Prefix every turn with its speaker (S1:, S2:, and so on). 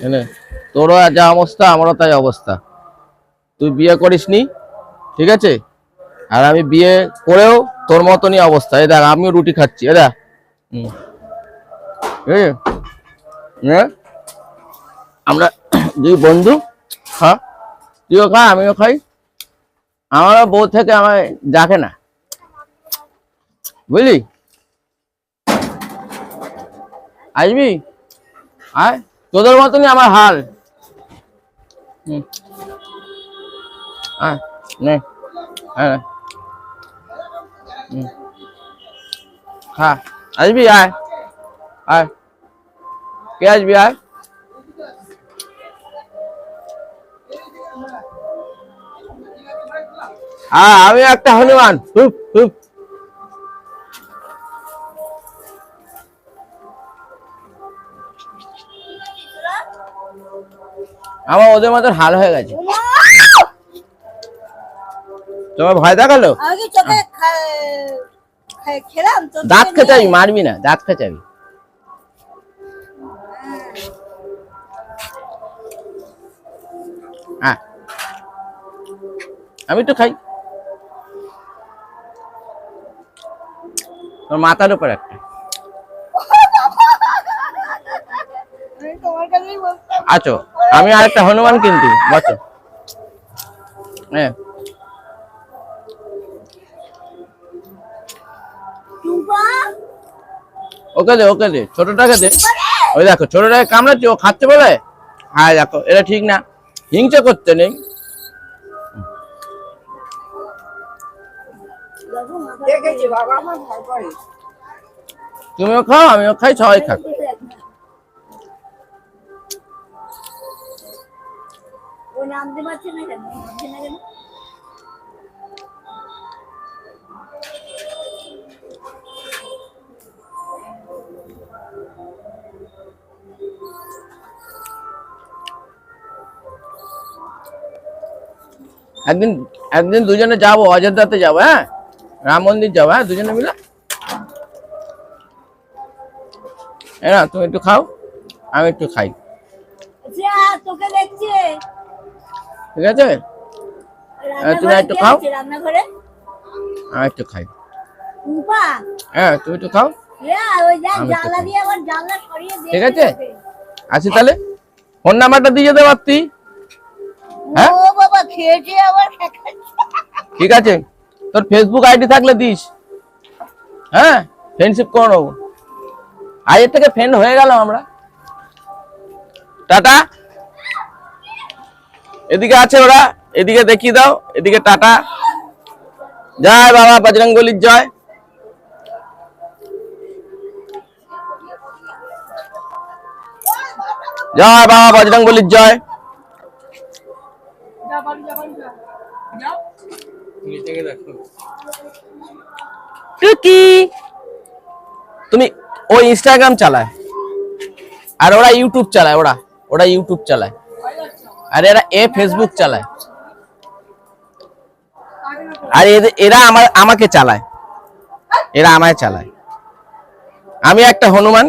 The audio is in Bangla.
S1: এনে তোরও যা অবস্থা আমারও তাই অবস্থা। তুই বিয়ে করিসনি, ঠিক আছে, আর আমি বিয়ে করেও তোর মতনই অবস্থা। এই দেখ আমিও রুটি খাচ্ছি, এ দেখ। আমরা দুই বন্ধু, হ্যাঁ তুইও খা আমিও খাই। আমারও বউ থেকে আমায় ডাকে না, বুঝলি? আসবি আয়, তোদের মতনই আমার হাল। আয় নে, হ্যাঁ খা, আসবি আয় আয়, কে আসবি আয়। আমি একটা হনুমান, হুপ হুপ। আমার ওদের মতন হাল হয়ে গেছে। তোমার ভয় দেখালো? দাঁত খেঁচাবি, মারবি না, দাঁত খেঁচাবি। আমি একটু খাই, তোর মাথার উপর একটা। আছো, আমি আরেকটা হনুমান কিন্তু বসো। হ্যাঁ ওকে দে, ওকে দে, ছোটটাকে দে। ওই দেখো ছোটটাকে কামড়াচ্ছে, ও খাচ্ছে বলে। হ্যাঁ দেখো, এটা ঠিক না, হিংসা করতে নেই। তুমিও খাও আমিও খাই, সবাই খাক। একদিন একদিন দুজনে যাবো, অযোধ্যাতে যাবো, হ্যাঁ রাম মন্দির যাবো, হ্যাঁ দুজনে মিলে। না তুমি একটু খাও, আমি একটু খাই, ঠিক আছে? তুমি একটু খাও, আমি একটু খাই। হ্যাঁ তুমি একটু খাও, ঠিক আছে? আসি তাহলে, ফোন নাম্বারটা দিয়ে যেতে পারতি। হ্যাঁ ঠিক আছে, তোর ফেসবুক আইডি থাকলে দিস, হ্যাঁ ফ্রেন্ডশিপ করে নেবো। আজের থেকে ফ্রেন্ড হয়ে গেলাম আমরা। টাটা। এদিকে আছে ওরা, এদিকে দেখিয়ে দাও, এদিকে টাটা। জয় বাবা বজরংবলীর জয়। জয় বাবা বজরংবলীর জয়। টুকি তুমি, ও ইনস্টাগ্রাম চালায় আর ওরা ইউটিউব চালায়, ওরা ইউটিউব চালায় আর এ ফেসবুক চালায়। আর এরা আমাকে চালায়, এরা আমায় চালায়। আমি একটা হনুমান।